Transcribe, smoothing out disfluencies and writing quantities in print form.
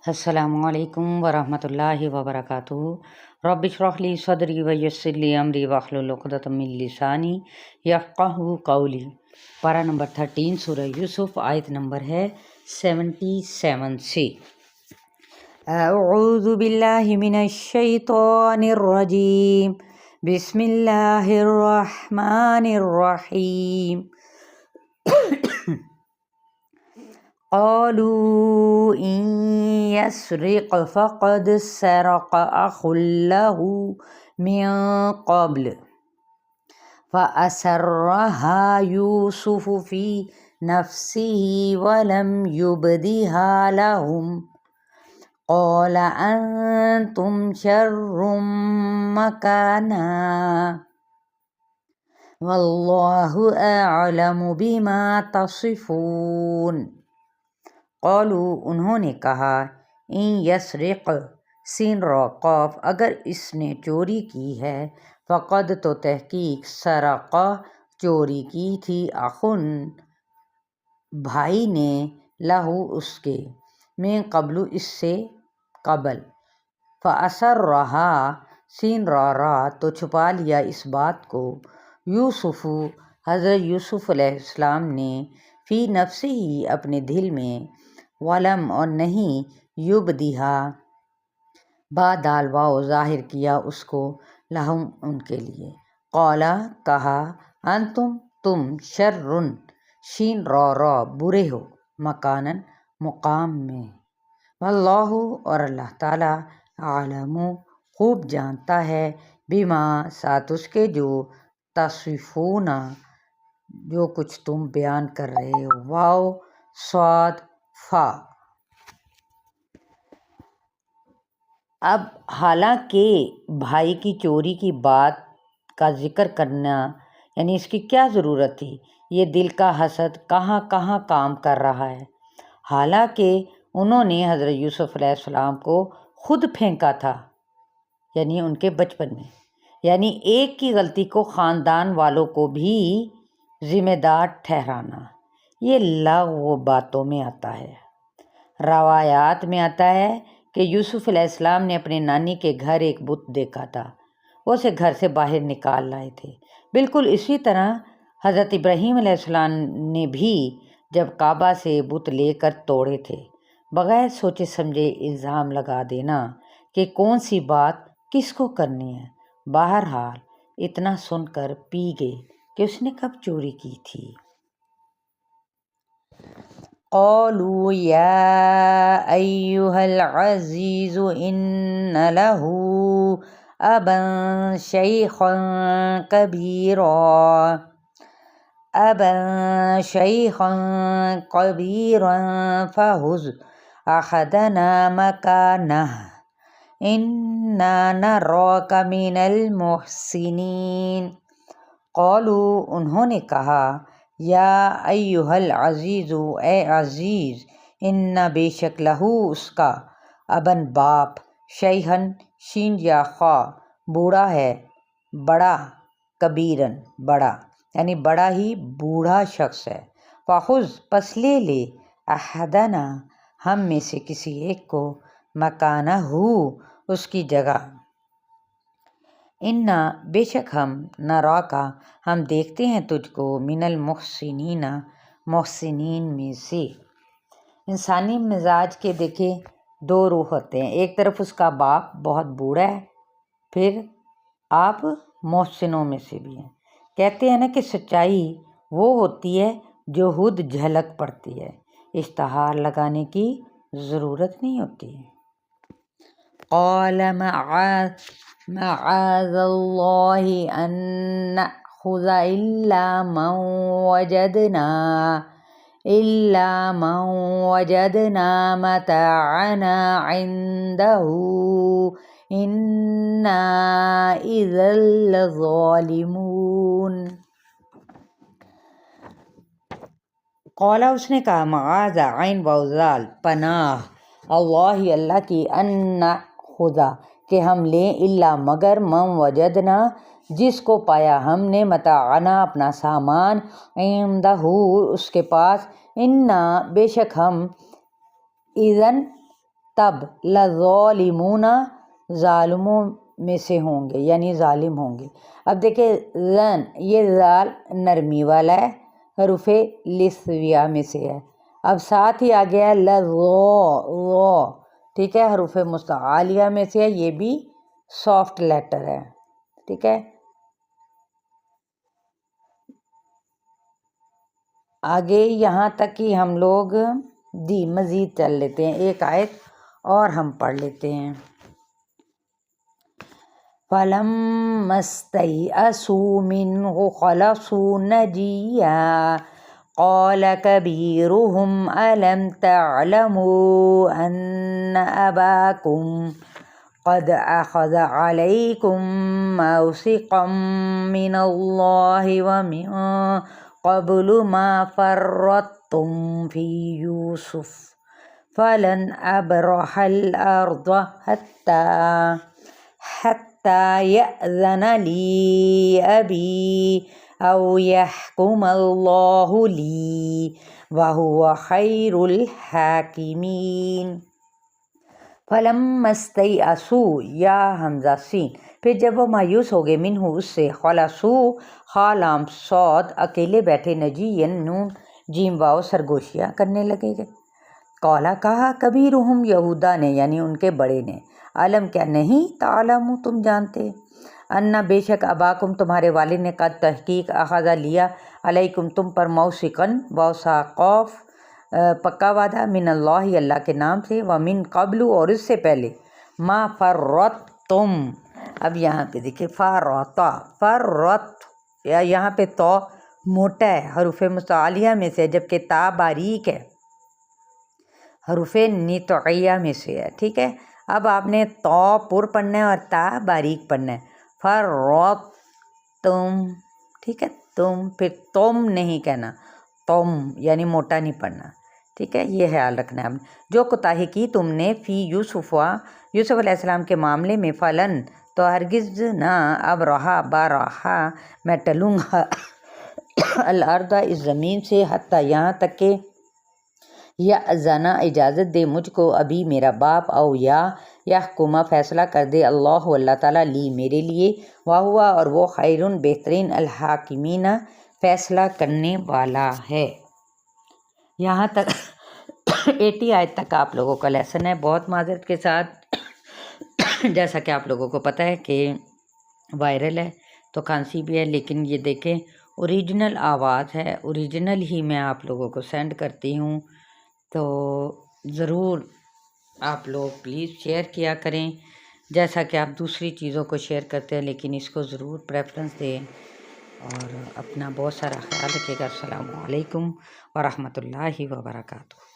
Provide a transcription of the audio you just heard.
السلام علیکم ورحمۃ اللہ وبرکاتہ۔ رب اشرح لی صدری ویسر لی امری واحلل عقدۃ من لسانی یفقہوا قولی۔ پارہ نمبر 13 سورہ یوسف، آیت نمبر ہے 77 سے۔ اعوذ باللہ من الشیطان الرجیم، بسم اللہ الرحمن الرحیم۔ قالوا إن يسرق فقد سرق أخ له من قبل فأسرها يوسف في نفسه ولم يبدها لهم قال أنتم شر مكانا والله أعلم بما تصفون۔ قالوا، انہوں نے کہا، ان یسرق سین را قاف، اگر اس نے چوری کی ہے، فقد تو تحقیق، سرقہ چوری کی تھی، اخن بھائی نے، لہو اس کے، من قبل اس سے قبل، فاسرھا سین را تو چھپا لیا اس بات کو، یوسف حضرت یوسف علیہ السلام نے، فی نفسہ اپنے دل میں، ولم اور نہیں، یبدیہا با دال واو ظاہر کیا اس کو، لہم ان کے لیے، قالا کہا، انتم تم، شرٌ شین را برے ہو، مکاناً مقام میں، واللہ اور اللہ تعالیٰ، عالم خوب جانتا ہے، بما ساتھ اس کے، جو تصفون جو کچھ تم بیان کر رہے ہو، واو صاد فا۔ اب حالانکہ بھائی کی چوری کی بات کا ذکر کرنا، یعنی اس کی کیا ضرورت تھی، یہ دل کا حسد کہاں کہاں کام کر رہا ہے، حالانکہ انہوں نے حضرت یوسف علیہ السلام کو خود پھینکا تھا، یعنی ان کے بچپن میں، یعنی ایک کی غلطی کو خاندان والوں کو بھی ذمہ دار ٹھہرانا، یہ لغو باتوں میں آتا ہے۔ روایات میں آتا ہے کہ یوسف علیہ السلام نے اپنے نانی کے گھر ایک بت دیکھا تھا، وہ اسے گھر سے باہر نکال لائے تھے۔ بالکل اسی طرح حضرت ابراہیم علیہ السلام نے بھی جب کعبہ سے بت لے کر توڑے تھے، بغیر سوچے سمجھے الزام لگا دینا کہ کون سی بات کس کو کرنی ہے۔ بہرحال اتنا سن کر پی گئے کہ اس نے کب چوری کی تھی۔ قالوا یا ایہا العزیز ان له ابا شیخا کبیرا فخذ احدنا مکانہ انا نراک من المحسنین۔ قالوا انہوں نے کہا، یا ایہا العزیز اے عزیز، ان بے شک لہو اس کا، ابن باپ، شیخن شین یا خا بوڑھا ہے، بڑا، کبیرن بڑا، یعنی بڑا ہی بوڑھا شخص ہے، فخذ پس لے لے، احدنا ہم میں سے کسی ایک کو، مکانہ اس کی جگہ، انا بے شک ہم، نراکا ہم دیکھتے ہیں تجھ کو، من المحسنین محسنین میں سے۔ انسانی مزاج کے دیکھیں دو روح ہوتے ہیں، ایک طرف اس کا باپ بہت بوڑھا ہے، پھر آپ محسنوں میں سے بھی ہیں۔ کہتے ہیں نا کہ سچائی وہ ہوتی ہے جو خود جھلک پڑتی ہے، اشتہار لگانے کی ضرورت نہیں ہوتی ہے۔ قال معاذ اللہ ان نأخذ إلا من وجدنا متاعنا عنده إنا إذا لظالمون۔ قولا اس نے کہا، معاذ عین واو زال پناہ، اللہ اللہ کی، ان نأخذ کہ ہم لیں، الا مگر، من وجدنا جس کو پایا ہم نے، متاعنا اپنا سامان، عندہ اس کے پاس، انا بے شک ہم، اذن تب لظالمون ظالموں میں سے ہوں گے، یعنی ظالم ہوں گے۔ اب دیکھیں زن، یہ زال نرمی والا ہے، حروف لثویہ میں سے ہے۔ اب ساتھ ہی آ گیا ہے لظو، ٹھیک ہے، حروف مستعلیہ میں سے ہے، یہ بھی سافٹ لیٹر ہے، ٹھیک ہے۔ آگے یہاں تک کہ ہم لوگ مزید چل لیتے ہیں، ایک آیت اور ہم پڑھ لیتے ہیں۔ فَلَمَّا اسْتَيْأَسُوا مِنْهُ خَلَصُوا نَجِيًّا قَالَ كَبِيرُهُمْ أَلَمْ تَعْلَمُوا أَنَّ أَبَاكُمْ قَدْ أَخَذَ عَلَيْكُمْ مَوْثِقًا مِّنَ اللَّهِ وَمِن قَبْلُ مَا فَرَّطتُمْ فِي يُوسُفَ فَلَنْ أَبْرَحَ الْأَرْضَ حَتَّى يَأْذَنَ لِي أَبِي أَوْ يَحْكُمَ اللَّهُ لِي وَهُوَ خَيْرُ الْحَاكِمِينَ۔ فَلَمَّا اسْتَيْأَسُوا، یا حمزہ سین، پھر جب وہ مایوس ہو گئے، منہ اس سے، خلصو خا لام صاد اکیلے بیٹھے، نجین نون جیم واؤ سرگوشیاں کرنے لگے گئے۔ قالا کہا، کبیرہم یہودا نے، یعنی ان کے بڑے نے، عالم کیا نہیں، تعلم تم جانتے، انا بے شک اباکم تمہارے والد نے، قد تحقیق اخذا لیا، علیکم تم پر، موثقاً قوف پکا وعدہ، من اللہ اللہ کے نام سے، ومن قبل اور اس سے پہلے، ما فرطتم، اب یہاں پہ دیکھیں فرط یا یہاں پہ تو موٹا ہے، حروف مستعلیہ میں سے، جبکہ تا باریک ہے، حروف نطعیہ میں سے ہے، ٹھیک ہے۔ اب آپ نے تو پر پڑھنا ہے اور تا باریک پڑھنا ہے، فرطتم، ٹھیک ہے، تم، پھر تم نہیں کہنا، تم یعنی موٹا نہیں پڑھنا، ٹھیک ہے، یہ خیال رکھنا ہے ہم نے۔ جو کوتاہی کی تم نے فی یوسف علیہ السلام کے معاملے میں، فلن تو ہرگز نہ، اب رہا بارہا میں ٹلوں گا، الارض اس زمین سے، حتیٰ یہاں تک کہ یأذن اجازت دے مجھ کو، ابھی میرا باپ، او یا یحکم فیصلہ کر دے، اللہ اللہ تعالیٰ، لی میرے لیے، وہوا اور وہ، خیرن بہترین، الحاکمین فیصلہ کرنے والا ہے۔ یہاں تک 80 آیت تک آپ لوگوں کا لیسن ہے، بہت معذرت کے ساتھ، جیسا کہ آپ لوگوں کو پتہ ہے کہ وائرل ہے تو کھانسی بھی ہے، لیکن یہ دیکھیں اوریجنل آواز ہے، اوریجنل ہی میں آپ لوگوں کو سینڈ کرتی ہوں، تو ضرور آپ لوگ پلیز شیئر کیا کریں، جیسا کہ آپ دوسری چیزوں کو شیئر کرتے ہیں، لیکن اس کو ضرور پریفرنس دیں، اور اپنا بہت سارا خیال رکھیے گا۔ السلام علیکم ورحمۃ اللہ وبرکاتہ۔